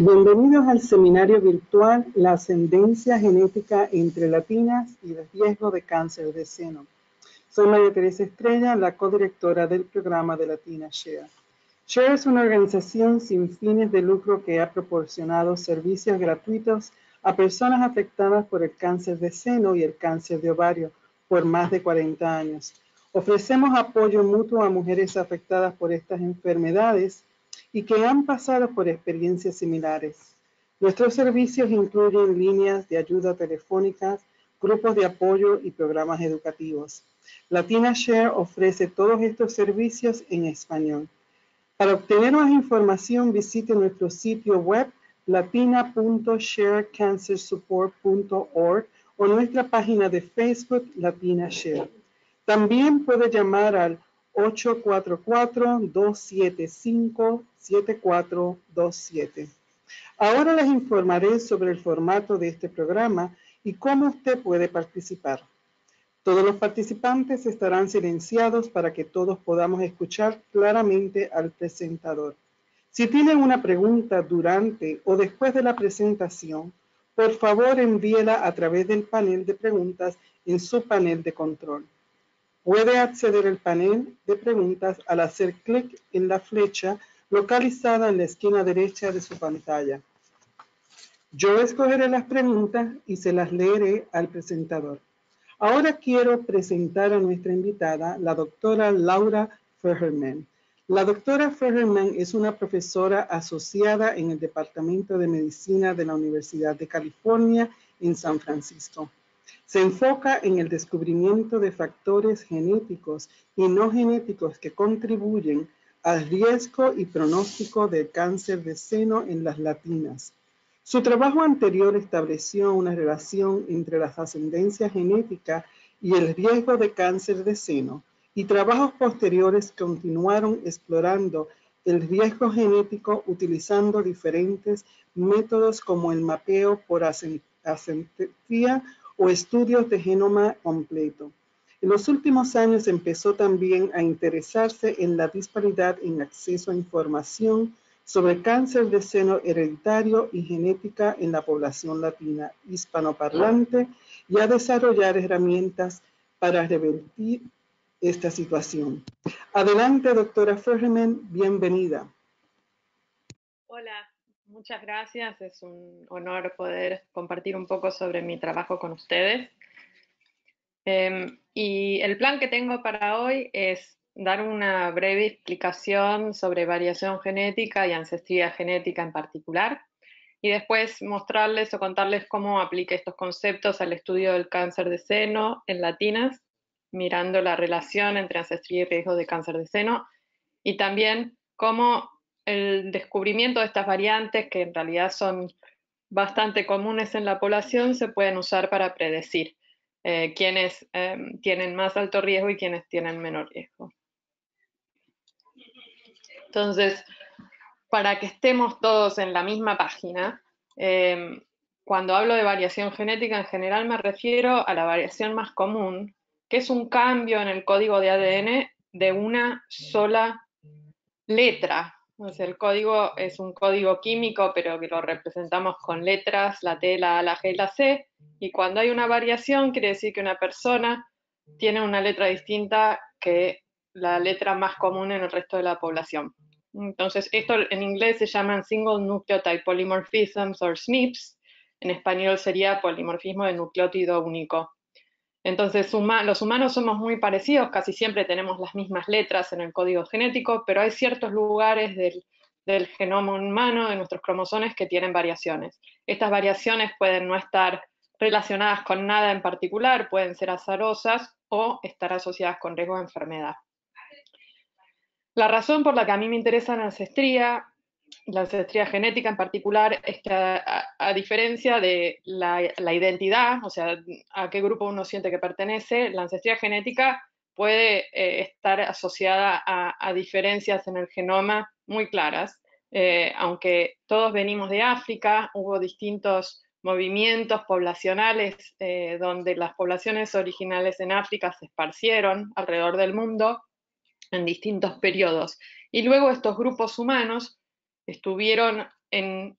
Bienvenidos al seminario virtual La ascendencia genética entre latinas y el riesgo de cáncer de seno. Soy María Teresa Estrella, la codirectora del programa de Latina Share. Share es una organización sin fines de lucro que ha proporcionado servicios gratuitos a personas afectadas por el cáncer de seno y el cáncer de ovario por más de 40 años. Ofrecemos apoyo mutuo a mujeres afectadas por estas enfermedades y que han pasado por experiencias similares. Nuestros servicios incluyen líneas de ayuda telefónicas, grupos de apoyo y programas educativos. Latina Share ofrece todos estos servicios en español. Para obtener más información, visite nuestro sitio web latina.sharecancersupport.org o nuestra página de Facebook Latina Share. También puede llamar al 844-275-7427. Ahora les informaré sobre el formato de este programa y cómo usted puede participar. Todos los participantes estarán silenciados para que todos podamos escuchar claramente al presentador. Si tienen una pregunta durante o después de la presentación, por favor envíela a través del panel de preguntas en su panel de control. Puede acceder al panel de preguntas al hacer clic en la flecha localizada en la esquina derecha de su pantalla. Yo escogeré las preguntas y se las leeré al presentador. Ahora quiero presentar a nuestra invitada, la doctora Laura Feherman. La doctora Feherman es una profesora asociada en el Departamento de Medicina de la Universidad de California en San Francisco. Se enfoca en el descubrimiento de factores genéticos y no genéticos que contribuyen al riesgo y pronóstico del cáncer de seno en las latinas. Su trabajo anterior estableció una relación entre la ascendencia genética y el riesgo de cáncer de seno, y trabajos posteriores continuaron explorando el riesgo genético utilizando diferentes métodos como el mapeo por ascendencia o estudios de genoma completo. En los últimos años empezó también a interesarse en la disparidad en acceso a información sobre cáncer de seno hereditario y genética en la población latina hispanoparlante y a desarrollar herramientas para revertir esta situación. Adelante, doctora Feherman, bienvenida. Hola, muchas gracias. Es un honor poder compartir un poco sobre mi trabajo con ustedes. Y el plan que tengo para hoy es dar una breve explicación sobre variación genética y ancestría genética en particular, y después mostrarles o contarles cómo aplique estos conceptos al estudio del cáncer de seno en latinas, mirando la relación entre ancestría y riesgo de cáncer de seno, y también cómo el descubrimiento de estas variantes, que en realidad son bastante comunes en la población, se pueden usar para predecir quiénes tienen más alto riesgo y quiénes tienen menor riesgo. Entonces, para que estemos todos en la misma página, cuando hablo de variación genética, en general me refiero a la variación más común, que es un cambio en el código de ADN de una sola letra. O sea, el código es un código químico, pero que lo representamos con letras, la T, la A, la G y la C, y cuando hay una variación quiere decir que una persona tiene una letra distinta que la letra más común en el resto de la población. Entonces, esto en inglés se llaman Single Nucleotide Polymorphisms o SNPs, en español sería polimorfismo de nucleótido único. Entonces, los humanos somos muy parecidos, casi siempre tenemos las mismas letras en el código genético, pero hay ciertos lugares del genoma humano, de nuestros cromosomas, que tienen variaciones. Estas variaciones pueden no estar relacionadas con nada en particular, pueden ser azarosas o estar asociadas con riesgo de enfermedad. La razón por la que a mí me interesa la ancestría genética en particular, es que a diferencia de la identidad, o sea, a qué grupo uno siente que pertenece, la ancestría genética puede estar asociada a diferencias en el genoma muy claras. Aunque todos venimos de África, hubo distintos movimientos poblacionales donde las poblaciones originales en África se esparcieron alrededor del mundo en distintos periodos. Y luego estos grupos humanos estuvieron en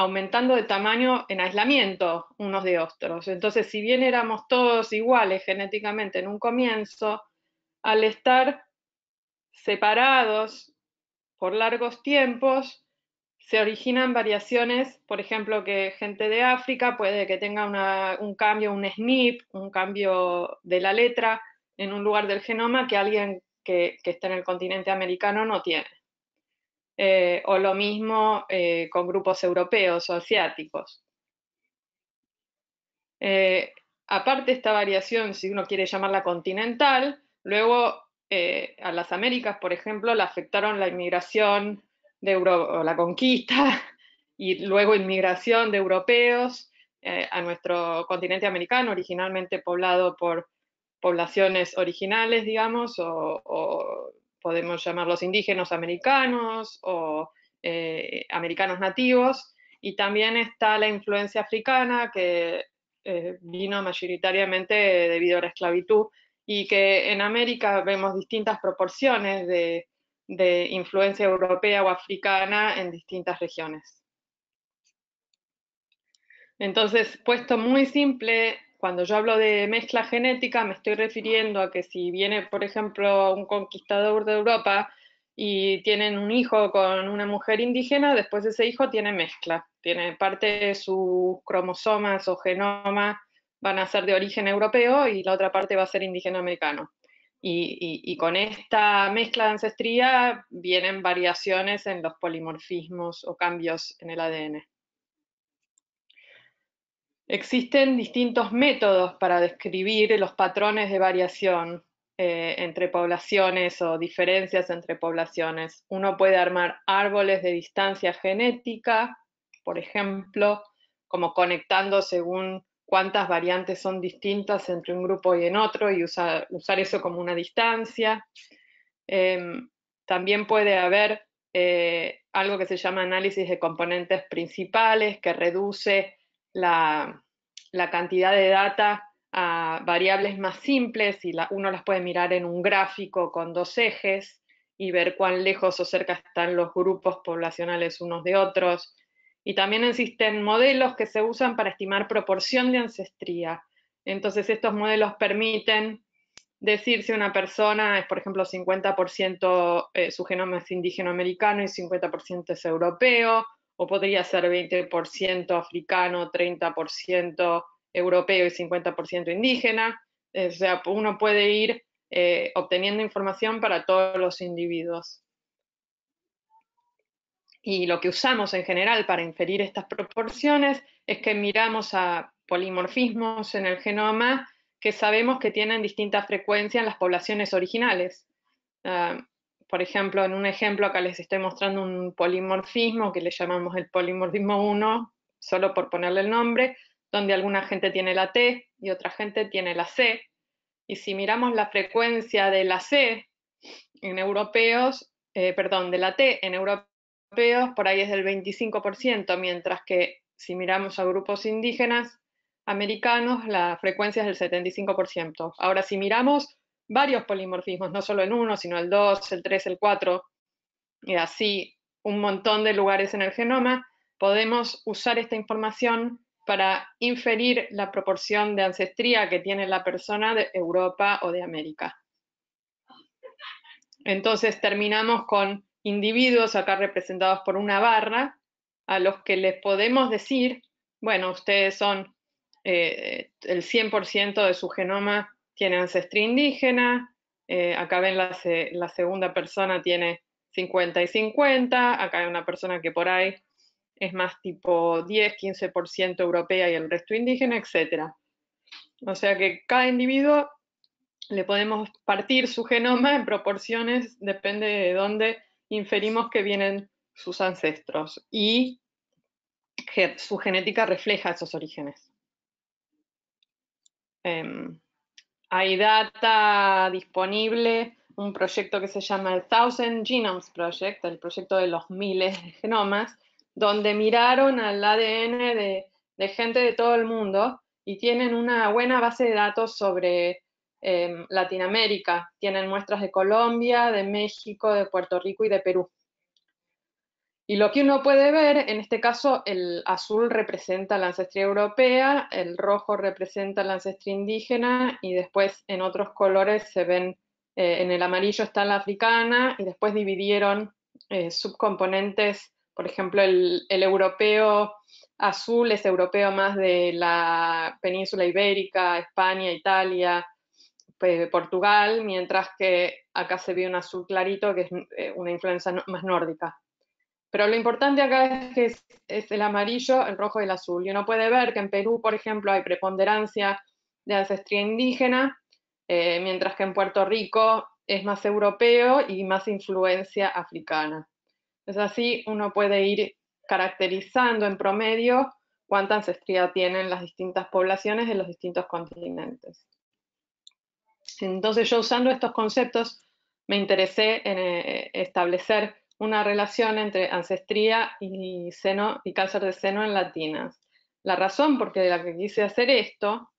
aumentando de tamaño en aislamiento unos de otros. Entonces, si bien éramos todos iguales genéticamente en un comienzo, al estar separados por largos tiempos, se originan variaciones, por ejemplo, que gente de África puede que tenga un cambio, un SNP, un cambio de la letra en un lugar del genoma que alguien que está en el continente americano no tiene. O lo mismo con grupos europeos o asiáticos. Aparte esta variación, si uno quiere llamarla continental, luego a las Américas, por ejemplo, la afectaron la inmigración de o la conquista y luego inmigración de europeos a nuestro continente americano, originalmente poblado por poblaciones originales, digamos, o podemos llamarlos indígenas americanos o americanos nativos, y también está la influencia africana que vino mayoritariamente debido a la esclavitud, y que en América vemos distintas proporciones de influencia europea o africana en distintas regiones. Entonces, puesto muy simple, cuando yo hablo de mezcla genética, me estoy refiriendo a que si viene, por ejemplo, un conquistador de Europa y tienen un hijo con una mujer indígena, después ese hijo tiene mezcla, tiene parte de sus cromosomas o genoma van a ser de origen europeo y la otra parte va a ser indígena americano. Y con esta mezcla de ancestría vienen variaciones en los polimorfismos o cambios en el ADN. Existen distintos métodos para describir los patrones de variación entre poblaciones o diferencias entre poblaciones. Uno puede armar árboles de distancia genética, por ejemplo, como conectando según cuántas variantes son distintas entre un grupo y en otro, y usar eso como una distancia. También puede haber algo que se llama análisis de componentes principales, que reduce la cantidad de data a variables más simples, y uno las puede mirar en un gráfico con dos ejes y ver cuán lejos o cerca están los grupos poblacionales unos de otros. Y también existen modelos que se usan para estimar proporción de ancestría. Entonces estos modelos permiten decir si una persona es, por ejemplo, 50% su genoma es indígena americano y 50% es europeo, o podría ser 20% africano, 30% europeo y 50% indígena. O sea, uno puede ir obteniendo información para todos los individuos. Y lo que usamos en general para inferir estas proporciones es que miramos a polimorfismos en el genoma que sabemos que tienen distinta frecuencia en las poblaciones originales. Por ejemplo, en un ejemplo acá les estoy mostrando un polimorfismo que le llamamos el polimorfismo 1, solo por ponerle el nombre, donde alguna gente tiene la T y otra gente tiene la C. Y si miramos la frecuencia de la C en europeos, de la T en europeos, por ahí es del 25%, mientras que si miramos a grupos indígenas americanos, la frecuencia es del 75%. Ahora, si miramos varios polimorfismos, no solo en uno, sino el 2, el 3, el 4, y así un montón de lugares en el genoma, podemos usar esta información para inferir la proporción de ancestría que tiene la persona de Europa o de América. Entonces terminamos con individuos acá representados por una barra, a los que les podemos decir, bueno, ustedes son el 100% de su genoma tiene ancestría indígena, acá ven la segunda persona tiene 50 y 50, acá hay una persona que por ahí es más tipo 10, 15% europea y el resto indígena, etc. O sea que cada individuo le podemos partir su genoma en proporciones, depende de dónde inferimos que vienen sus ancestros, y su genética refleja esos orígenes. Hay data disponible, un proyecto que se llama el Thousand Genomes Project, el proyecto de los miles de genomas, donde miraron al ADN de gente de todo el mundo y tienen una buena base de datos sobre Latinoamérica. Tienen muestras de Colombia, de México, de Puerto Rico y de Perú. Y lo que uno puede ver, en este caso, el azul representa la ancestría europea, el rojo representa la ancestría indígena, y después en otros colores se ven, en el amarillo está la africana, y después dividieron subcomponentes, por ejemplo, el europeo azul es europeo más de la península ibérica, España, Italia, Portugal, mientras que acá se ve un azul clarito que es una influencia más nórdica. Pero lo importante acá es que es el amarillo, el rojo y el azul. Y uno puede ver que en Perú, por ejemplo, hay preponderancia de ancestría indígena, mientras que en Puerto Rico es más europeo y más influencia africana. Es así, uno puede ir caracterizando en promedio cuánta ancestría tienen las distintas poblaciones de los distintos continentes. Entonces yo, usando estos conceptos, me interesé en establecer una relación entre ancestría y cáncer de seno en latinas. La razón por la que quise hacer esto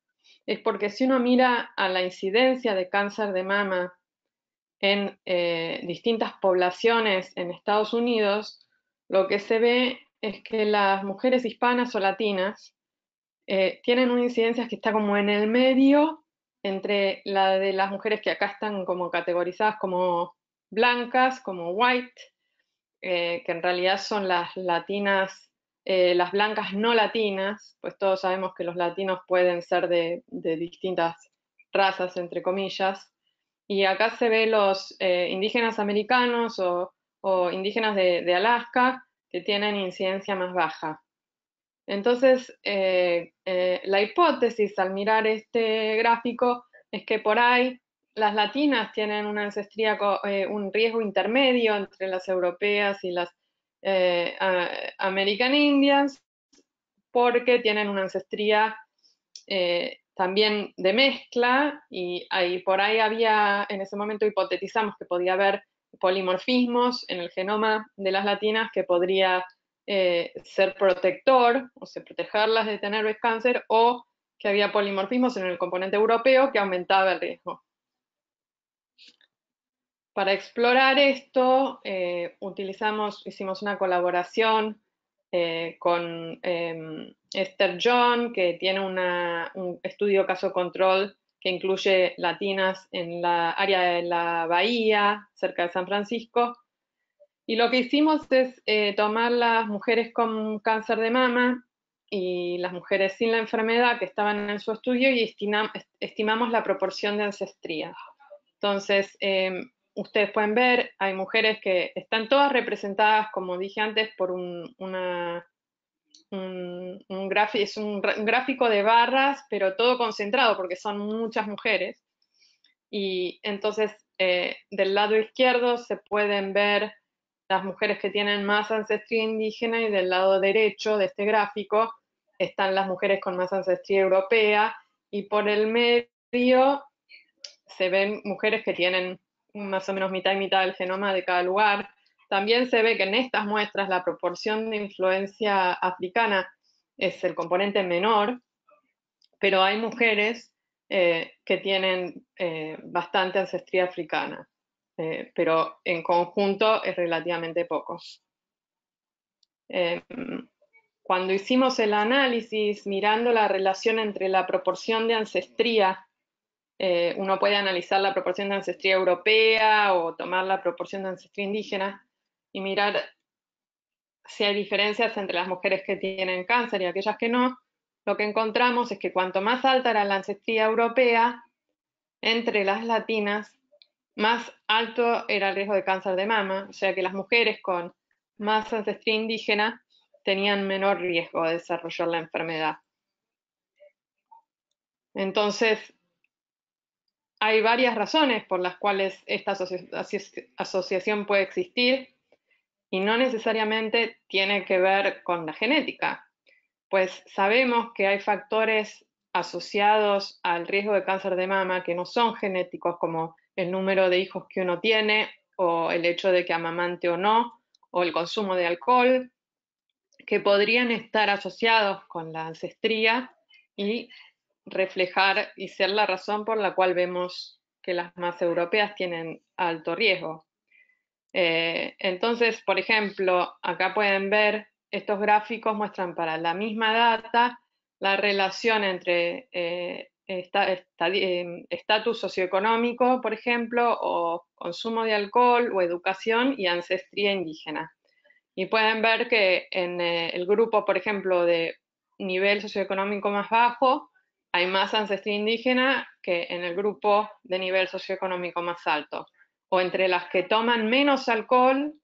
es porque si uno mira a la incidencia de cáncer de mama en distintas poblaciones en Estados Unidos, lo que se ve es que las mujeres hispanas o latinas tienen una incidencia que está como en el medio entre la de las mujeres que acá están como categorizadas como blancas, como white, que en realidad son las latinas, las blancas no latinas, pues todos sabemos que los latinos pueden ser de distintas razas, entre comillas, y acá se ve los indígenas americanos o indígenas de Alaska, que tienen incidencia más baja. Entonces, la hipótesis al mirar este gráfico es que por ahí las latinas tienen una ancestría, un riesgo intermedio entre las europeas y las American Indians, porque tienen una ancestría también de mezcla, y por ahí había, en ese momento hipotetizamos que podía haber polimorfismos en el genoma de las latinas que podría ser protector, o sea, protegerlas de tener breast cancer, o que había polimorfismos en el componente europeo que aumentaba el riesgo. Para explorar esto, hicimos una colaboración con Esther John, que tiene un estudio caso control que incluye latinas en la área de la Bahía, cerca de San Francisco. Y lo que hicimos es tomar las mujeres con cáncer de mama y las mujeres sin la enfermedad que estaban en su estudio, y estimamos la proporción de ancestría. Entonces, ustedes pueden ver, hay mujeres que están todas representadas, como dije antes, por un gráfico de barras, pero todo concentrado porque son muchas mujeres. Y entonces, del lado izquierdo se pueden ver las mujeres que tienen más ancestría indígena, y del lado derecho de este gráfico están las mujeres con más ancestría europea, y por el medio se ven mujeres que tienen más o menos mitad y mitad del genoma de cada lugar. También se ve que en estas muestras la proporción de influencia africana es el componente menor, pero hay mujeres que tienen bastante ancestría africana, pero en conjunto es relativamente poco. Cuando hicimos el análisis mirando la relación entre la proporción de ancestría, uno puede analizar la proporción de ancestría europea o tomar la proporción de ancestría indígena y mirar si hay diferencias entre las mujeres que tienen cáncer y aquellas que no. Lo que encontramos es que cuanto más alta era la ancestría europea entre las latinas, más alto era el riesgo de cáncer de mama, o sea que las mujeres con más ancestría indígena tenían menor riesgo de desarrollar la enfermedad. Entonces, hay varias razones por las cuales esta asociación puede existir, y no necesariamente tiene que ver con la genética, pues sabemos que hay factores asociados al riesgo de cáncer de mama que no son genéticos, como el número de hijos que uno tiene, o el hecho de que amamante o no, o el consumo de alcohol, que podrían estar asociados con la ancestría y reflejar y ser la razón por la cual vemos que las más europeas tienen alto riesgo. Entonces, por ejemplo, acá pueden ver, estos gráficos muestran para la misma data la relación entre estatus socioeconómico, por ejemplo, o consumo de alcohol, o educación y ancestría indígena. Y pueden ver que en el grupo, por ejemplo, de nivel socioeconómico más bajo, hay más ancestría indígena que en el grupo de nivel socioeconómico más alto. O entre las que toman menos alcohol,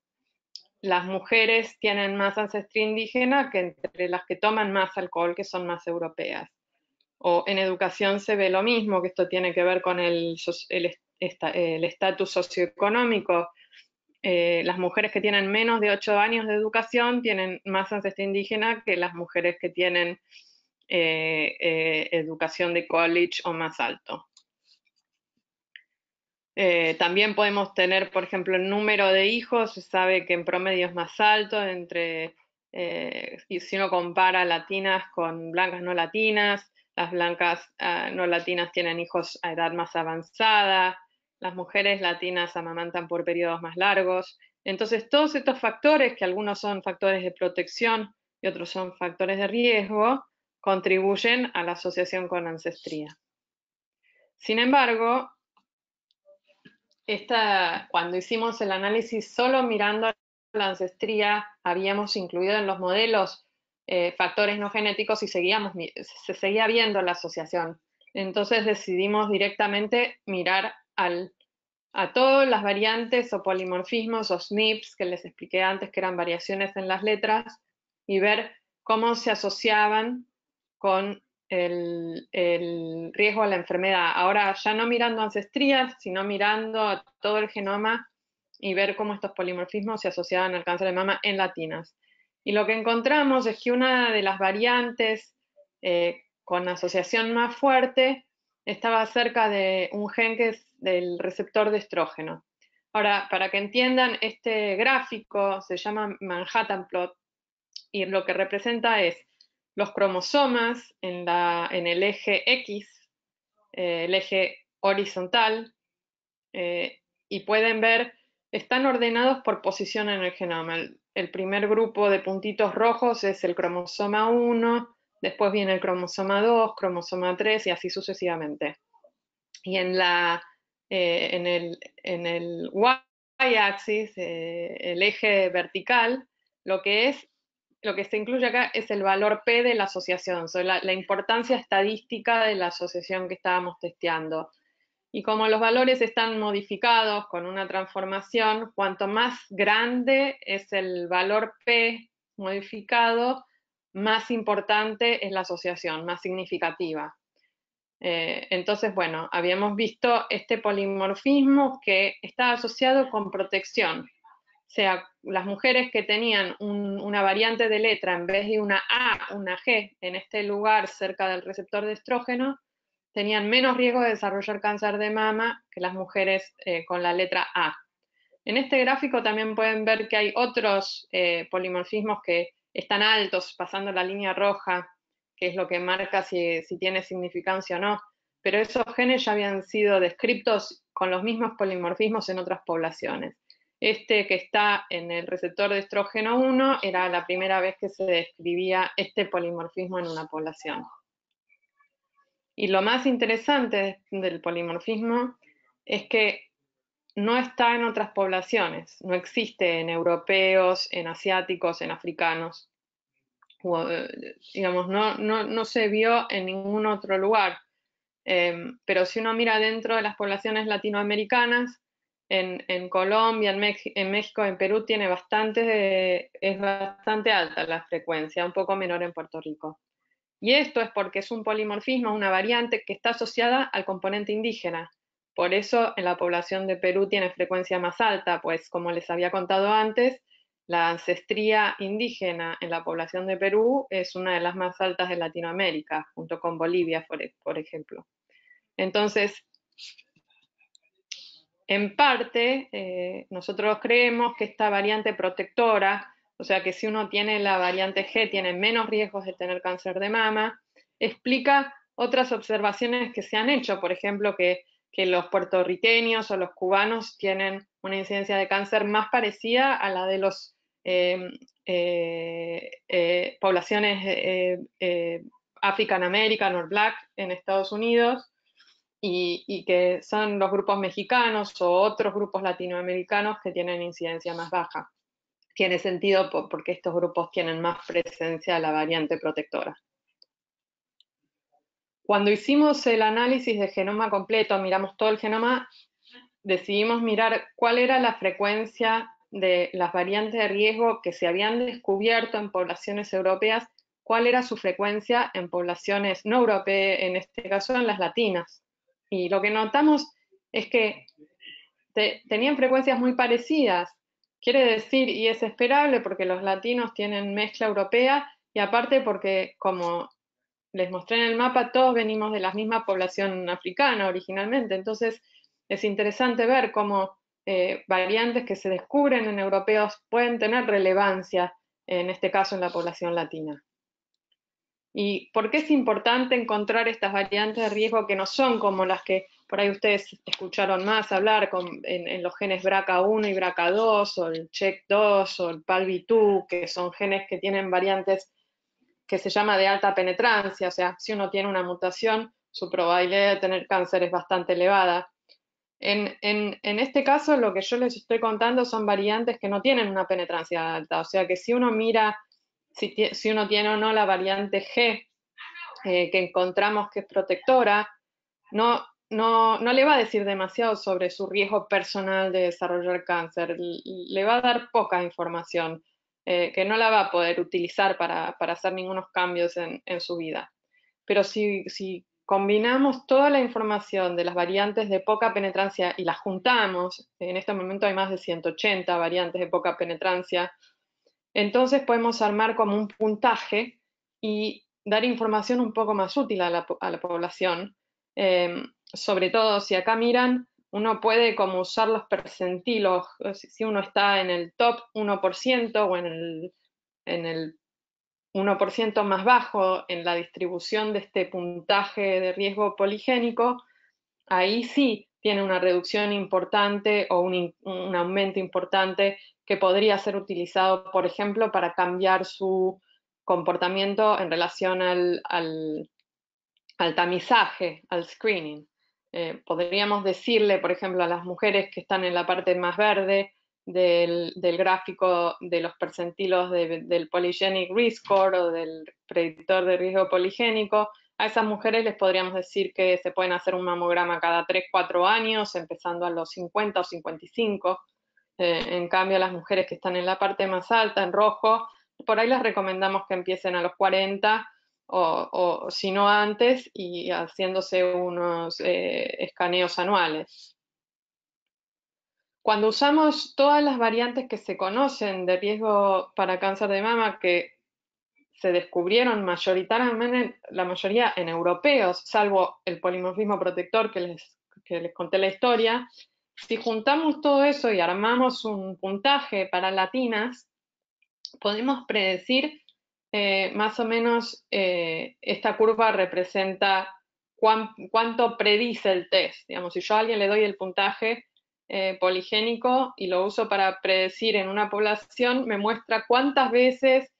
las mujeres tienen más ancestría indígena que entre las que toman más alcohol, que son más europeas. O en educación se ve lo mismo, que esto tiene que ver con el estatus socioeconómico. Las mujeres que tienen menos de 8 años de educación tienen más ancestría indígena que las mujeres que tienen educación de college o más alto. También podemos tener, por ejemplo, el número de hijos, se sabe que en promedio es más alto, si uno compara latinas con blancas no latinas, las blancas no latinas tienen hijos a edad más avanzada, las mujeres latinas amamantan por periodos más largos. Entonces, todos estos factores, que algunos son factores de protección y otros son factores de riesgo, contribuyen a la asociación con ancestría. Sin embargo, cuando hicimos el análisis solo mirando la ancestría, habíamos incluido en los modelos factores no genéticos y se seguía viendo la asociación. Entonces decidimos directamente mirar a todas las variantes o polimorfismos o SNPs que les expliqué antes, que eran variaciones en las letras, y ver cómo se asociaban con el riesgo a la enfermedad. Ahora ya no mirando ancestrías, sino mirando a todo el genoma y ver cómo estos polimorfismos se asociaban al cáncer de mama en latinas. Y lo que encontramos es que una de las variantes con asociación más fuerte estaba cerca de un gen que es del receptor de estrógeno. Ahora, para que entiendan, este gráfico se llama Manhattan Plot y lo que representa es los cromosomas en el eje X, el eje horizontal, y pueden ver, están ordenados por posición en el genoma. El primer grupo de puntitos rojos es el cromosoma 1, después viene el cromosoma 2, cromosoma 3 y así sucesivamente. Y en el y-axis, el eje vertical, lo que se incluye acá es el valor P de la asociación, la importancia estadística de la asociación que estábamos testeando. Y como los valores están modificados con una transformación, cuanto más grande es el valor P modificado, más importante es la asociación, más significativa. Entonces, bueno, habíamos visto este polimorfismo que está asociado con protección. O sea, las mujeres que tenían una variante de letra en vez de una A, una G, en este lugar cerca del receptor de estrógeno, tenían menos riesgo de desarrollar cáncer de mama que las mujeres con la letra A. En este gráfico también pueden ver que hay otros polimorfismos que están altos, pasando la línea roja, que es lo que marca si tiene significancia o no, pero esos genes ya habían sido descritos con los mismos polimorfismos en otras poblaciones. Este que está en el receptor de estrógeno 1 era la primera vez que se describía este polimorfismo en una población. Y lo más interesante del polimorfismo es que no está en otras poblaciones, no existe en europeos, en asiáticos, en africanos. Digamos, no se vio en ningún otro lugar. Pero si uno mira dentro de las poblaciones latinoamericanas, en Colombia, en México, en Perú, es bastante alta la frecuencia, un poco menor en Puerto Rico. Y esto es porque es un polimorfismo, una variante que está asociada al componente indígena. Por eso en la población de Perú tiene frecuencia más alta, pues como les había contado antes, la ancestría indígena en la población de Perú es una de las más altas de Latinoamérica, junto con Bolivia, por ejemplo. Entonces, en parte, nosotros creemos que esta variante protectora, o sea que si uno tiene la variante G, tiene menos riesgos de tener cáncer de mama, explica otras observaciones que se han hecho, por ejemplo, que los puertorriqueños o los cubanos tienen una incidencia de cáncer más parecida a la de los poblaciones African American o Black en Estados Unidos, y que son los grupos mexicanos o otros grupos latinoamericanos que tienen incidencia más baja. Tiene sentido porque estos grupos tienen más presencia de la variante protectora. Cuando hicimos el análisis de genoma completo, miramos todo el genoma, decidimos mirar cuál era la frecuencia de las variantes de riesgo que se habían descubierto en poblaciones europeas, cuál era su frecuencia en poblaciones no europeas, en este caso en las latinas. Y lo que notamos es que tenían frecuencias muy parecidas. Quiere decir, y es esperable porque los latinos tienen mezcla europea, y aparte porque, como les mostré en el mapa, todos venimos de la misma población africana originalmente. Entonces es interesante ver cómo variantes que se descubren en europeos pueden tener relevancia, en este caso en la población latina. ¿Y por qué es importante encontrar estas variantes de riesgo que no son como las que por ahí ustedes escucharon más hablar en los genes BRCA1 y BRCA2, o el CHEK2 o el PALB2, que son genes que tienen variantes que se llama de alta penetrancia? O sea, si uno tiene una mutación, su probabilidad de tener cáncer es bastante elevada. En este caso, lo que yo les estoy contando son variantes que no tienen una penetrancia alta. O sea que si uno mira si uno tiene o no la variante G, que encontramos que es protectora, no le va a decir demasiado sobre su riesgo personal de desarrollar cáncer. Le va a dar poca información, que no la va a poder utilizar para hacer ningunos cambios en su vida. Pero si combinamos toda la información de las variantes de poca penetrancia y las juntamos, en este momento hay más de 180 variantes de poca penetrancia, entonces podemos armar como un puntaje y dar información un poco más útil a la población. Sobre todo, si acá miran, uno puede como usar los percentilos, si uno está en el top 1% o en el 1% más bajo en la distribución de este puntaje de riesgo poligénico, ahí sí tiene una reducción importante o un aumento importante que podría ser utilizado, por ejemplo, para cambiar su comportamiento en relación al tamizaje, al screening. Podríamos decirle, por ejemplo, a las mujeres que están en la parte más verde del gráfico de los percentilos del Polygenic Risk Score o del predictor de riesgo poligénico, a esas mujeres les podríamos decir que se pueden hacer un mamograma cada 3-4 años, empezando a los 50 o 55. En cambio, a las mujeres que están en la parte más alta, en rojo, por ahí les recomendamos que empiecen a los 40 o si no antes, y haciéndose unos escaneos anuales. Cuando usamos todas las variantes que se conocen de riesgo para cáncer de mama, que se descubrieron mayoritariamente, la mayoría en europeos, salvo el polimorfismo protector que les conté la historia, si juntamos todo eso y armamos un puntaje para latinas, podemos predecir más o menos, esta curva representa cuánto predice el test. Digamos, si yo a alguien le doy el puntaje poligénico y lo uso para predecir en una población, me muestra cuántas veces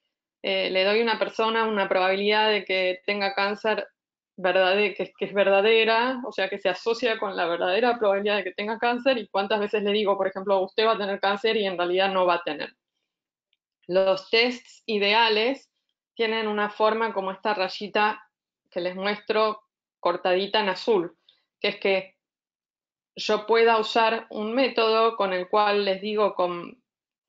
le doy a una persona una probabilidad de que tenga cáncer que es verdadera, o sea, que se asocia con la verdadera probabilidad de que tenga cáncer, y cuántas veces le digo, por ejemplo, usted va a tener cáncer y en realidad no va a tener. Los tests ideales tienen una forma como esta rayita que les muestro cortadita en azul, que es que yo pueda usar un método con el cual les digo con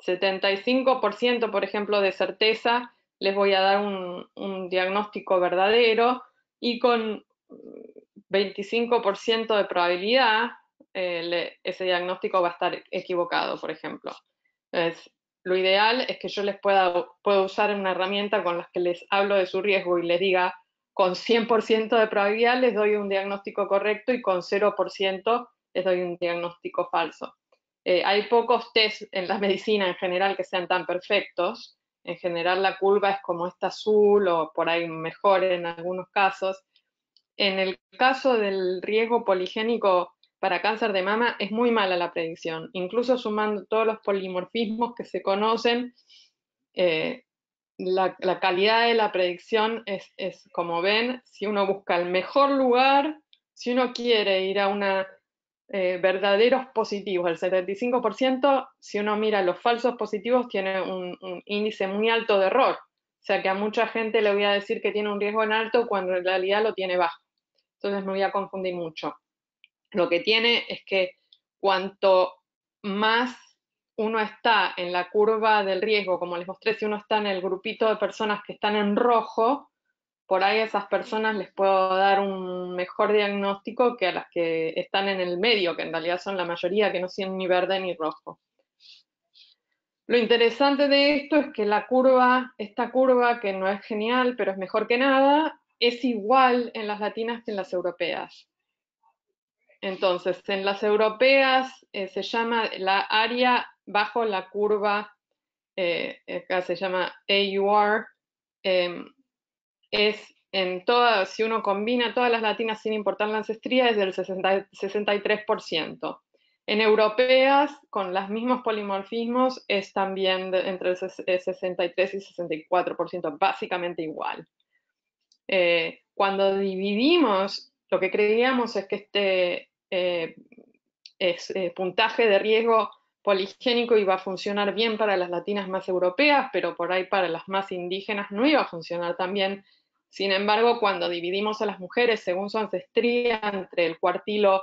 75%, por ejemplo, de certeza, les voy a dar un diagnóstico verdadero, y con 25% de probabilidad ese diagnóstico va a estar equivocado, por ejemplo. Lo ideal es que yo les puedo usar una herramienta con la que les hablo de su riesgo y les diga con 100% de probabilidad les doy un diagnóstico correcto y con 0% les doy un diagnóstico falso. Hay pocos test en la medicina en general que sean tan perfectos. En general la curva es como esta azul, o por ahí mejor en algunos casos. En el caso del riesgo poligénico, para cáncer de mama es muy mala la predicción. Incluso sumando todos los polimorfismos que se conocen, la calidad de la predicción es, como ven, si uno busca el mejor lugar, si uno quiere ir a una verdaderos positivos, el 75%, si uno mira los falsos positivos, tiene un índice muy alto de error. O sea que a mucha gente le voy a decir que tiene un riesgo en alto cuando en realidad lo tiene bajo. Entonces me voy a confundir mucho. Lo que tiene es que cuanto más uno está en la curva del riesgo, como les mostré, si uno está en el grupito de personas que están en rojo, por ahí a esas personas les puedo dar un mejor diagnóstico que a las que están en el medio, que en realidad son la mayoría que no tienen ni verde ni rojo. Lo interesante de esto es que esta curva, que no es genial, pero es mejor que nada, es igual en las latinas que en las europeas. Entonces, en las europeas se llama la área bajo la curva, acá se llama AUR, es en todas, si uno combina todas las latinas sin importar la ancestría, es del 63%. En europeas, con los mismos polimorfismos, es también entre el 63 y 64%, básicamente igual. Cuando dividimos, lo que creíamos es que puntaje de riesgo poligénico iba a funcionar bien para las latinas más europeas, pero por ahí para las más indígenas no iba a funcionar tan bien. Sin embargo, cuando dividimos a las mujeres según su ancestría entre el cuartilo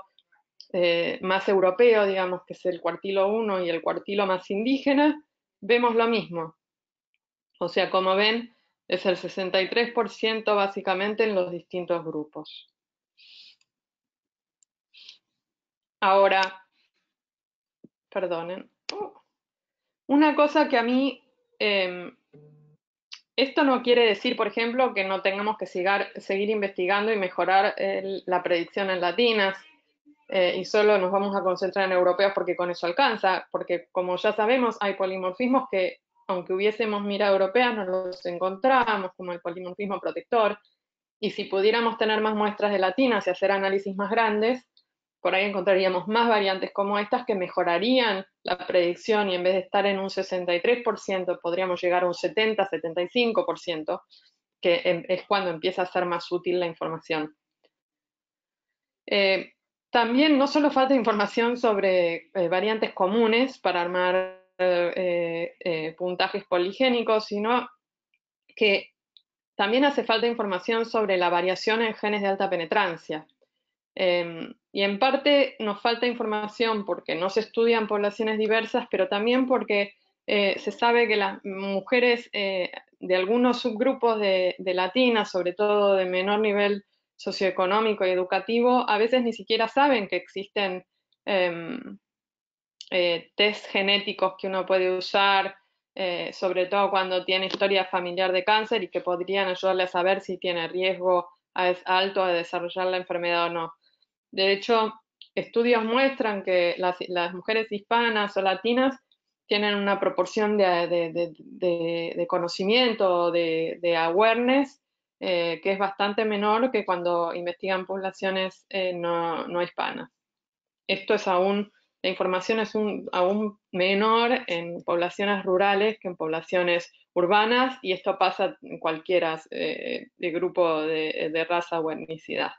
más europeo, digamos que es el cuartilo 1 y el cuartilo más indígena, vemos lo mismo. O sea, como ven, es el 63% básicamente en los distintos grupos. Ahora, perdonen. Una cosa que a mí, esto no quiere decir, por ejemplo, que no tengamos que seguir investigando y mejorar la predicción en latinas, y solo nos vamos a concentrar en europeos porque con eso alcanza, porque como ya sabemos, hay polimorfismos que, aunque hubiésemos mirado europeas, no los encontramos, como el polimorfismo protector, y si pudiéramos tener más muestras de latinas y hacer análisis más grandes, por ahí encontraríamos más variantes como estas que mejorarían la predicción, y en vez de estar en un 63%, podríamos llegar a un 70-75%, que es cuando empieza a ser más útil la información. También no solo falta información sobre variantes comunes para armar puntajes poligénicos, sino que también hace falta información sobre la variación en genes de alta penetrancia. Y en parte nos falta información porque no se estudian poblaciones diversas, pero también porque se sabe que las mujeres de algunos subgrupos de latinas, sobre todo de menor nivel socioeconómico y educativo, a veces ni siquiera saben que existen test genéticos que uno puede usar, sobre todo cuando tiene historia familiar de cáncer, y que podrían ayudarle a saber si tiene riesgo alto de desarrollar la enfermedad o no. De hecho, estudios muestran que las mujeres hispanas o latinas tienen una proporción de conocimiento, de awareness, que es bastante menor que cuando investigan poblaciones no hispanas. Esto es aún, la información es aún menor en poblaciones rurales que en poblaciones urbanas, y esto pasa en cualquiera de grupo de raza o etnicidad.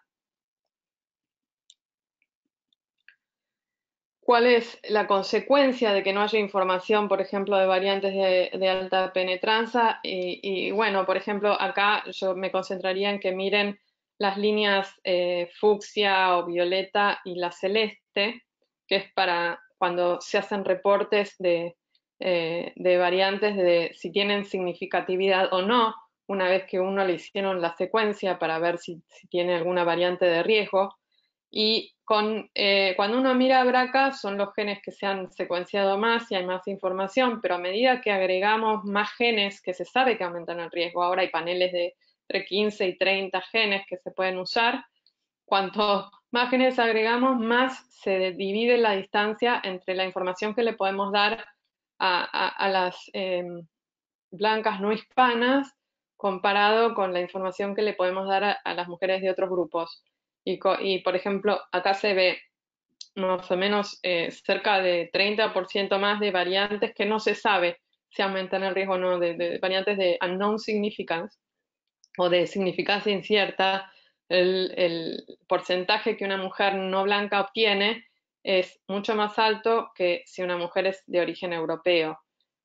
¿Cuál es la consecuencia de que no haya información, por ejemplo, de variantes de alta penetrancia? Y bueno, por ejemplo, acá yo me concentraría en que miren las líneas fucsia o violeta y la celeste, que es para cuando se hacen reportes de variantes, de si tienen significatividad o no, una vez que uno le hicieron la secuencia para ver si tiene alguna variante de riesgo. Y cuando uno mira BRCA, son los genes que se han secuenciado más y hay más información, pero a medida que agregamos más genes que se sabe que aumentan el riesgo, ahora hay paneles de entre 15 y 30 genes que se pueden usar. Cuanto más genes agregamos, más se divide la distancia entre la información que le podemos dar a las blancas no hispanas comparado con la información que le podemos dar a las mujeres de otros grupos. Y por ejemplo, acá se ve más o menos cerca de 30% más de variantes que no se sabe si aumentan el riesgo o no, de variantes de unknown significance o de significancia incierta. El porcentaje que una mujer no blanca obtiene es mucho más alto que si una mujer es de origen europeo,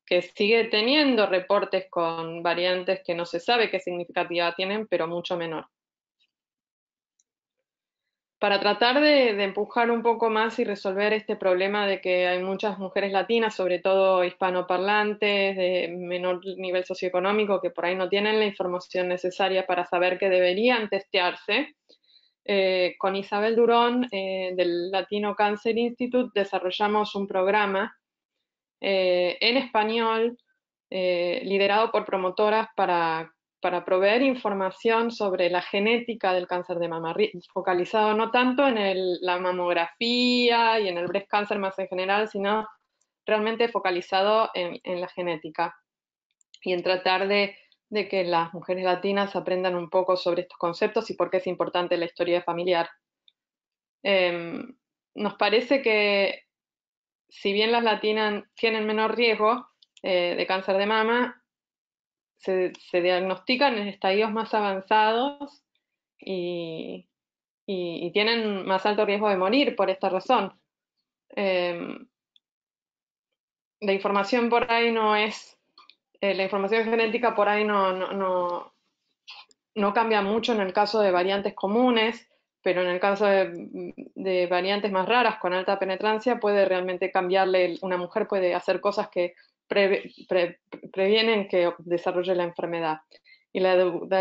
que sigue teniendo reportes con variantes que no se sabe qué significativa tienen, pero mucho menor. Para tratar de empujar un poco más y resolver este problema de que hay muchas mujeres latinas, sobre todo hispanoparlantes, de menor nivel socioeconómico, que por ahí no tienen la información necesaria para saber que deberían testearse, con Isabel Durón del Latino Cancer Institute desarrollamos un programa en español liderado por promotoras para proveer información sobre la genética del cáncer de mama, focalizado no tanto en la mamografía y en el breast cancer más en general, sino realmente focalizado en la genética y en tratar de que las mujeres latinas aprendan un poco sobre estos conceptos y por qué es importante la historia familiar. Nos parece que si bien las latinas tienen menor riesgo de cáncer de mama, se diagnostican en estadios más avanzados y tienen más alto riesgo de morir por esta razón. La información por ahí no es, la información genética por ahí no cambia mucho en el caso de variantes comunes, pero en el caso de variantes más raras con alta penetrancia puede realmente cambiarle, una mujer puede hacer cosas que previenen que desarrolle la enfermedad. Y la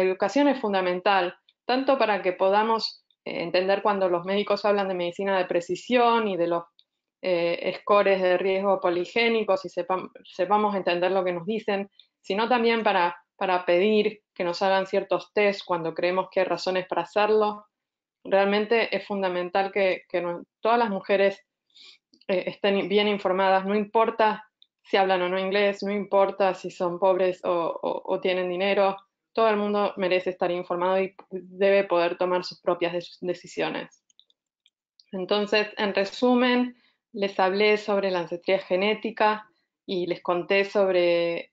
educación es fundamental, tanto para que podamos entender cuando los médicos hablan de medicina de precisión y de los scores de riesgo poligénicos y sepamos entender lo que nos dicen, sino también para pedir que nos hagan ciertos test cuando creemos que hay razones para hacerlo. Realmente es fundamental que todas las mujeres estén bien informadas, no importa si hablan o no inglés, no importa si son pobres o tienen dinero, todo el mundo merece estar informado y debe poder tomar sus propias decisiones. Entonces, en resumen, les hablé sobre la ancestría genética y les conté sobre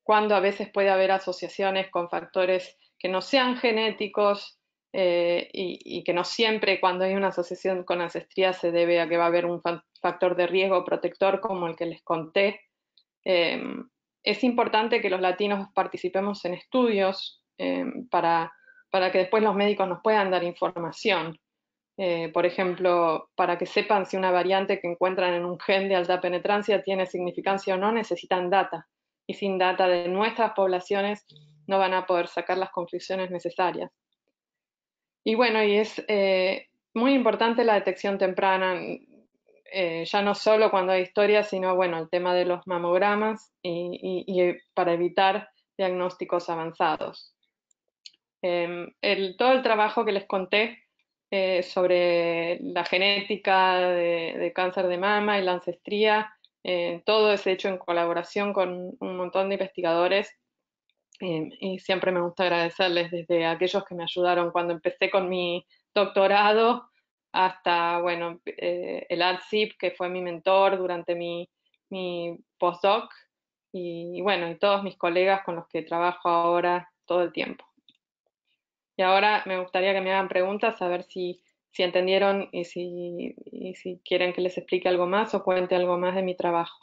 cuándo a veces puede haber asociaciones con factores que no sean genéticos y que no siempre cuando hay una asociación con ancestría se debe a que va a haber un factor de riesgo protector como el que les conté. Es importante que los latinos participemos en estudios para que después los médicos nos puedan dar información. Por ejemplo, para que sepan si una variante que encuentran en un gen de alta penetrancia tiene significancia o no, necesitan data. Y sin data de nuestras poblaciones no van a poder sacar las conclusiones necesarias. Y bueno, y es muy importante la detección temprana, ya no solo cuando hay historias, sino bueno, el tema de los mamogramas y para evitar diagnósticos avanzados. Todo el trabajo que les conté sobre la genética de cáncer de mama y la ancestría, todo es hecho en colaboración con un montón de investigadores y siempre me gusta agradecerles desde aquellos que me ayudaron cuando empecé con mi doctorado hasta, bueno, el ADCIP, que fue mi mentor durante mi postdoc y bueno, y todos mis colegas con los que trabajo ahora todo el tiempo. Y ahora me gustaría que me hagan preguntas, a ver si entendieron y si quieren que les explique algo más o cuente algo más de mi trabajo.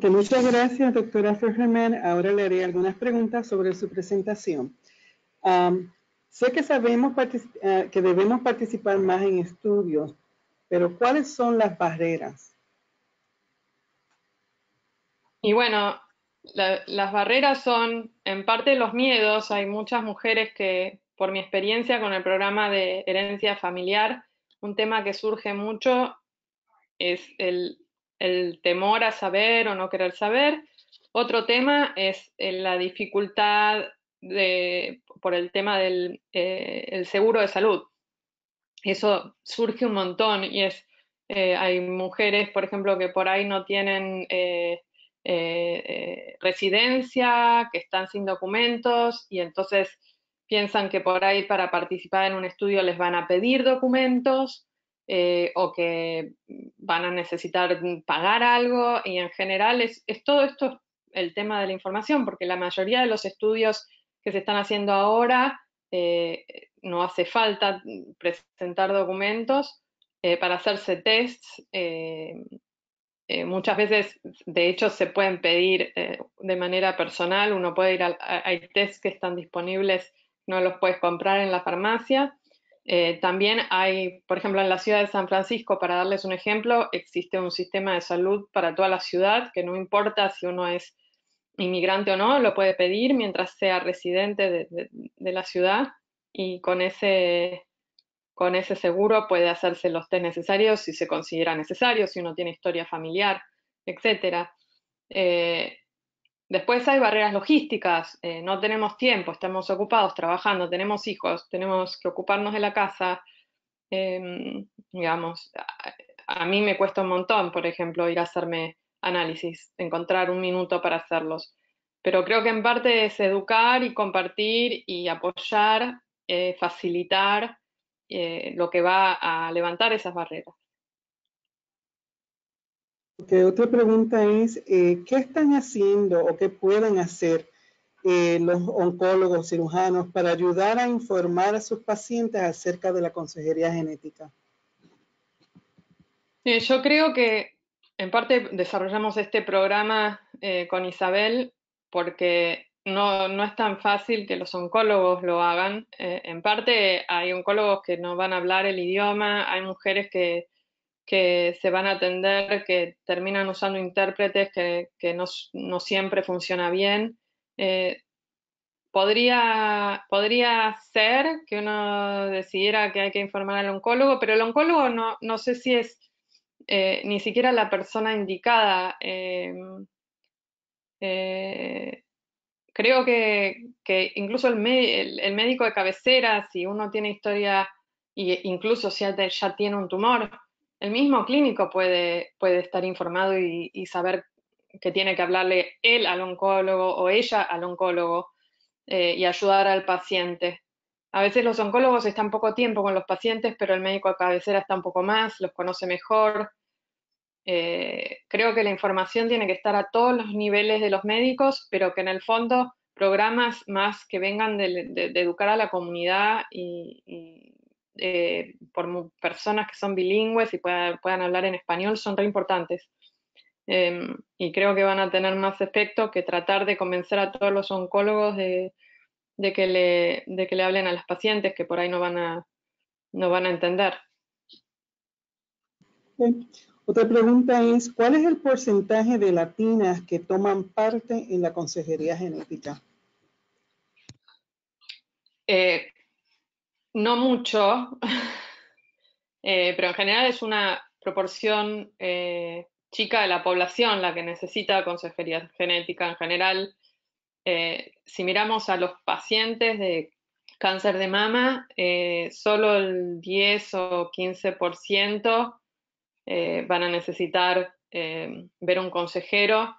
Muchas gracias, doctora Fergerman. Ahora le haré algunas preguntas sobre su presentación. Sé que sabemos que debemos participar más en estudios, pero ¿cuáles son las barreras? Y bueno, las barreras son en parte los miedos. Hay muchas mujeres que, por mi experiencia con el programa de herencia familiar, un tema que surge mucho es el temor a saber o no querer saber. Otro tema es la dificultad por el tema del el seguro de salud. Eso surge un montón y hay mujeres, por ejemplo, que por ahí no tienen residencia, que están sin documentos y entonces piensan que por ahí para participar en un estudio les van a pedir documentos o que van a necesitar pagar algo, y en general es todo esto el tema de la información, porque la mayoría de los estudios que se están haciendo ahora no hace falta presentar documentos para hacerse tests. Muchas veces, de hecho, se pueden pedir de manera personal. Uno puede ir hay tests que están disponibles, no los puedes comprar en la farmacia. También hay, por ejemplo, en la ciudad de San Francisco, para darles un ejemplo, existe un sistema de salud para toda la ciudad, que no importa si uno es inmigrante o no, lo puede pedir mientras sea residente de la ciudad, y con ese seguro puede hacerse los test necesarios si se considera necesario, si uno tiene historia familiar, etc. Después hay barreras logísticas, no tenemos tiempo, estamos ocupados trabajando, tenemos hijos, tenemos que ocuparnos de la casa. Digamos, a mí me cuesta un montón, por ejemplo, ir a hacerme análisis, encontrar un minuto para hacerlos. Pero creo que en parte es educar y compartir y apoyar, facilitar lo que va a levantar esas barreras. Okay, otra pregunta es, ¿qué están haciendo o qué pueden hacer los oncólogos cirujanos para ayudar a informar a sus pacientes acerca de la consejería genética? Yo creo que en parte desarrollamos este programa con Isabel porque no es tan fácil que los oncólogos lo hagan. En parte hay oncólogos que no van a hablar el idioma, hay mujeres que se van a atender, que terminan usando intérpretes que no siempre funciona bien. Podría ser que uno decidiera que hay que informar al oncólogo, pero el oncólogo no sé si es ni siquiera la persona indicada. Creo que incluso el médico de cabecera, si uno tiene historia, e incluso si ya tiene un tumor, el mismo clínico puede estar informado y saber que tiene que hablarle él al oncólogo o ella al oncólogo y ayudar al paciente. A veces los oncólogos están poco tiempo con los pacientes, pero el médico de cabecera está un poco más, los conoce mejor. Creo que la información tiene que estar a todos los niveles de los médicos, pero que en el fondo programas más que vengan de educar a la comunidad y por personas que son bilingües y puedan hablar en español son re importantes. Y creo que van a tener más efecto que tratar de convencer a todos los oncólogos de que le hablen a las pacientes, que por ahí no van a entender. Okay. Otra pregunta es, ¿cuál es el porcentaje de latinas que toman parte en la consejería genética? No mucho, pero en general es una proporción chica de la población la que necesita consejería genética en general. Si miramos a los pacientes de cáncer de mama, solo el 10 o 15% van a necesitar ver un consejero.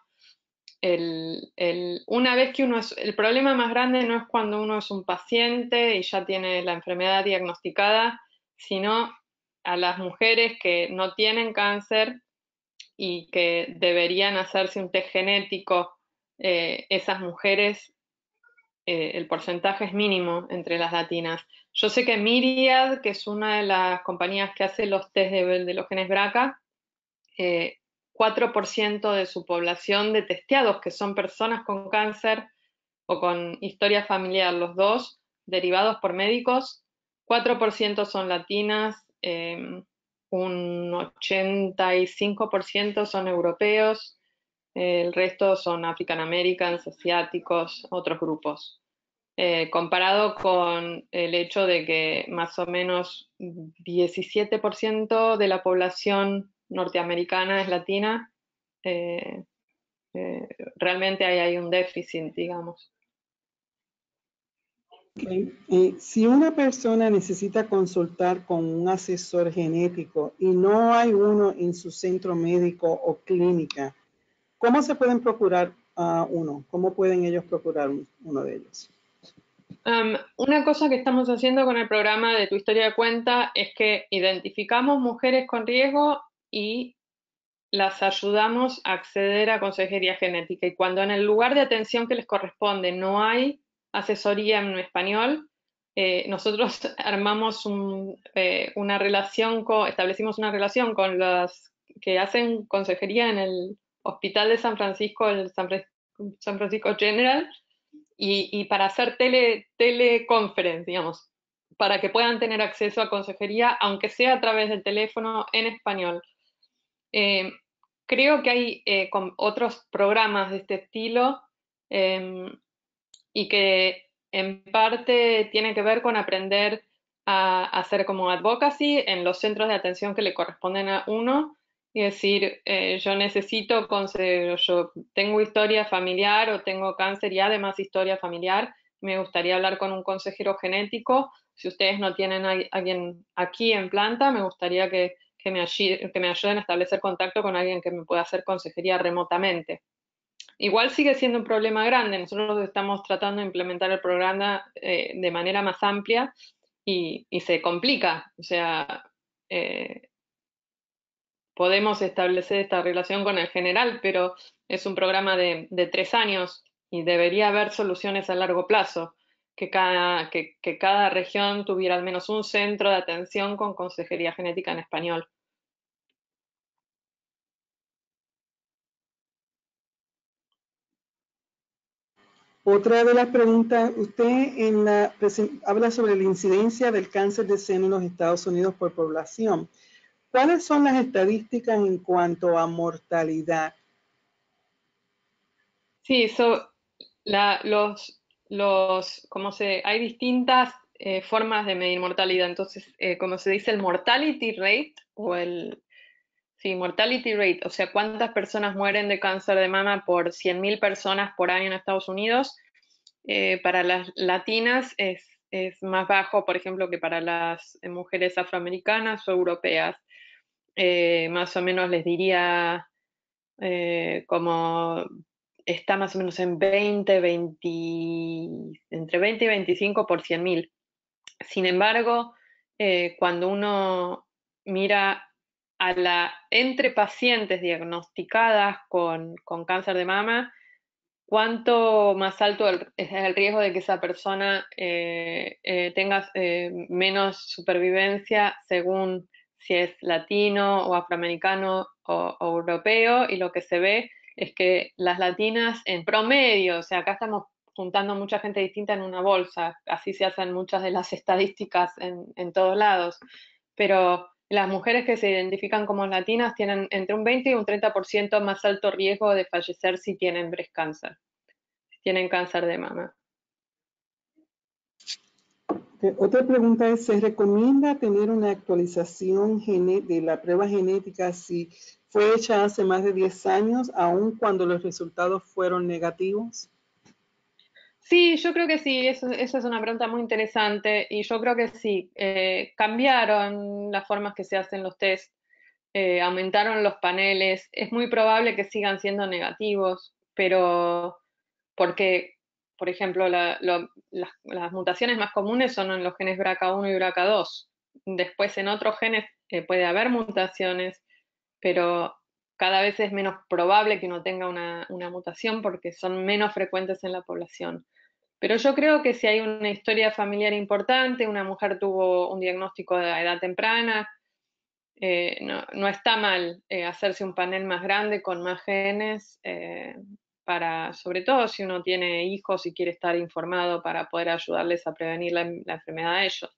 Una vez que el problema más grande no es cuando uno es un paciente y ya tiene la enfermedad diagnosticada, sino a las mujeres que no tienen cáncer y que deberían hacerse un test genético. Esas mujeres, el porcentaje es mínimo entre las latinas. Yo sé que Myriad, que es una de las compañías que hace los test de los genes BRCA, 4% de su población de testeados, que son personas con cáncer o con historia familiar, los dos, derivados por médicos, 4% son latinas, un 85% son europeos, el resto son African Americans, asiáticos, otros grupos. Comparado con el hecho de que más o menos 17% de la población norteamericana es latina, realmente hay un déficit, digamos. Okay. Si una persona necesita consultar con un asesor genético y no hay uno en su centro médico o clínica, ¿cómo se pueden procurar uno? ¿Cómo pueden ellos procurar uno de ellos? Una cosa que estamos haciendo con el programa de Tu Historia de Cuenta es que identificamos mujeres con riesgo y las ayudamos a acceder a consejería genética. Y cuando en el lugar de atención que les corresponde no hay asesoría en español, nosotros armamos una relación, establecimos una relación con las que hacen consejería en el Hospital de San Francisco, el San Francisco General, y para hacer teleconferencia, digamos, para que puedan tener acceso a consejería, aunque sea a través del teléfono en español. Eh, Creo que hay otros programas de este estilo eh, y que en parte tiene que ver con aprender a hacer como advocacy en los centros de atención que le corresponden a uno y decir, yo necesito consejo, yo tengo historia familiar o tengo cáncer y además historia familiar, me gustaría hablar con un consejero genético. Si ustedes no tienen a alguien aquí en planta, me gustaría que me ayuden a establecer contacto con alguien que me pueda hacer consejería remotamente. Igual sigue siendo un problema grande. Nosotros estamos tratando de implementar el programa de manera más amplia y se complica. O sea, eh, podemos establecer esta relación con el general, pero es un programa de 3 años y debería haber soluciones a largo plazo. Que cada región tuviera al menos un centro de atención con consejería genética en español. Otra de las preguntas, usted habla sobre la incidencia del cáncer de seno en los Estados Unidos por población. ¿Cuáles son las estadísticas en cuanto a mortalidad? Sí, hay distintas formas de medir mortalidad. Entonces, como se dice, el mortality rate sí, mortality rate, o sea, cuántas personas mueren de cáncer de mama por 100.000 personas por año en Estados Unidos. Para las latinas es más bajo, por ejemplo, que para las mujeres afroamericanas o europeas. Más o menos les diría como está más o menos en 20, entre 20 y 25 por 100.000. Sin embargo, cuando uno mira entre pacientes diagnosticadas con cáncer de mama, cuánto más alto es el riesgo de que esa persona tenga menos supervivencia según si es latino o afroamericano o europeo, y lo que se ve es que las latinas en promedio, o sea, acá estamos juntando mucha gente distinta en una bolsa, así se hacen muchas de las estadísticas en todos lados, pero las mujeres que se identifican como latinas tienen entre un 20 y un 30% más alto riesgo de fallecer si tienen breast cancer, si tienen cáncer de mama. Otra pregunta es, ¿se recomienda tener una actualización de la prueba genética si fue hecha hace más de 10 años, aun cuando los resultados fueron negativos? Sí, yo creo que sí, esa es una pregunta muy interesante y yo creo que sí, cambiaron las formas que se hacen los test, aumentaron los paneles, es muy probable que sigan siendo negativos, pero porque, por ejemplo, las mutaciones más comunes son en los genes BRCA1 y BRCA2. Después en otros genes puede haber mutaciones, pero cada vez es menos probable que uno tenga una mutación porque son menos frecuentes en la población. Pero yo creo que si hay una historia familiar importante, una mujer tuvo un diagnóstico de edad temprana, no está mal hacerse un panel más grande con más genes, sobre todo si uno tiene hijos y quiere estar informado para poder ayudarles a prevenir la enfermedad de ellos.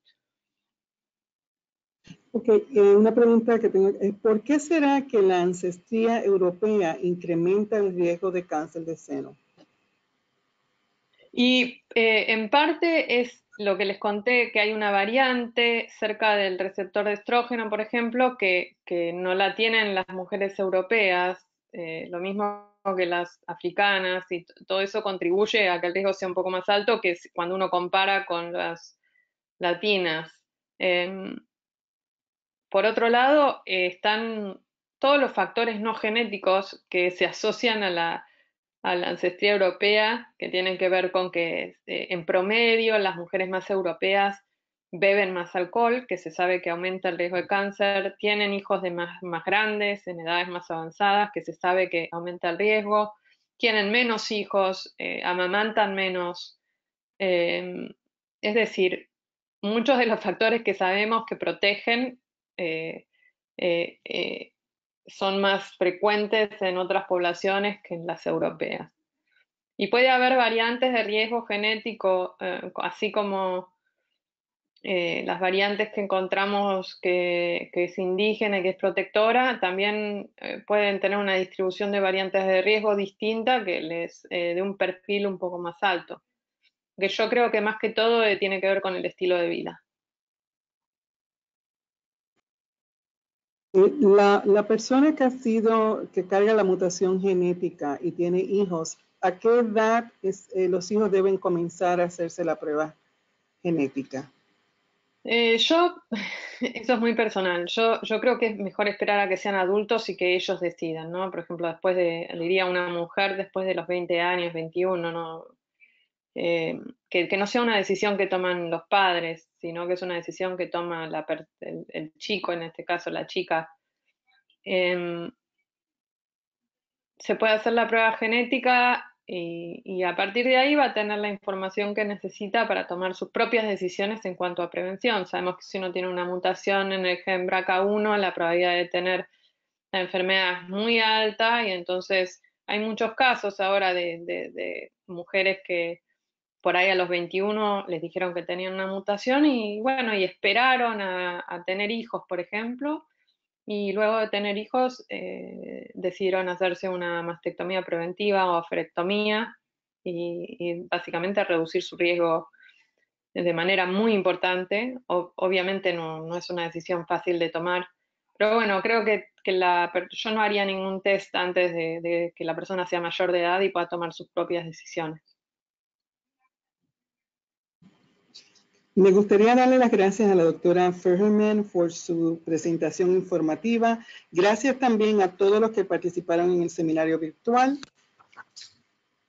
Ok, una pregunta que tengo es, ¿por qué será que la ancestría europea incrementa el riesgo de cáncer de seno? Y en parte es lo que les conté, que hay una variante cerca del receptor de estrógeno, por ejemplo, que no la tienen las mujeres europeas, lo mismo que las africanas, y todo eso contribuye a que el riesgo sea un poco más alto que cuando uno compara con las latinas. Em, por otro lado, están todos los factores no genéticos que se asocian a la ancestría europea, que tienen que ver con que en promedio las mujeres más europeas beben más alcohol, que se sabe que aumenta el riesgo de cáncer, tienen hijos de más grandes, en edades más avanzadas, que se sabe que aumenta el riesgo, tienen menos hijos, amamantan menos. Es decir, muchos de los factores que sabemos que protegen son más frecuentes en otras poblaciones que en las europeas. Y puede haber variantes de riesgo genético, así como las variantes que encontramos que es indígena y que es protectora, también pueden tener una distribución de variantes de riesgo distinta que les dé un perfil un poco más alto. Que yo creo que más que todo tiene que ver con el estilo de vida. La persona que carga la mutación genética y tiene hijos, ¿a qué edad los hijos deben comenzar a hacerse la prueba genética? Eso es muy personal. Yo creo que es mejor esperar a que sean adultos y que ellos decidan, ¿no? Por ejemplo, diría una mujer después de los 20 años, 21, ¿no? Que no sea una decisión que toman los padres, sino que es una decisión que toma el chico, en este caso la chica. Se puede hacer la prueba genética y a partir de ahí va a tener la información que necesita para tomar sus propias decisiones en cuanto a prevención. Sabemos que si uno tiene una mutación en el gen BRCA1, la probabilidad de tener la enfermedad es muy alta y entonces hay muchos casos ahora de mujeres que por ahí a los 21 les dijeron que tenían una mutación y bueno, y esperaron a tener hijos, por ejemplo, y luego de tener hijos decidieron hacerse una mastectomía preventiva o aferectomía y básicamente reducir su riesgo de manera muy importante. Obviamente no es una decisión fácil de tomar, pero bueno, creo que yo no haría ningún test antes de que la persona sea mayor de edad y pueda tomar sus propias decisiones. Me gustaría darle las gracias a la doctora Ferherman por su presentación informativa. Gracias también a todos los que participaron en el seminario virtual.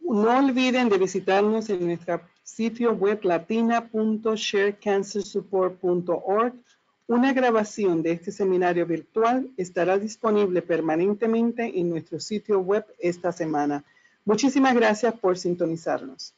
No olviden de visitarnos en nuestro sitio web latina.sharecancersupport.org. Una grabación de este seminario virtual estará disponible permanentemente en nuestro sitio web esta semana. Muchísimas gracias por sintonizarnos.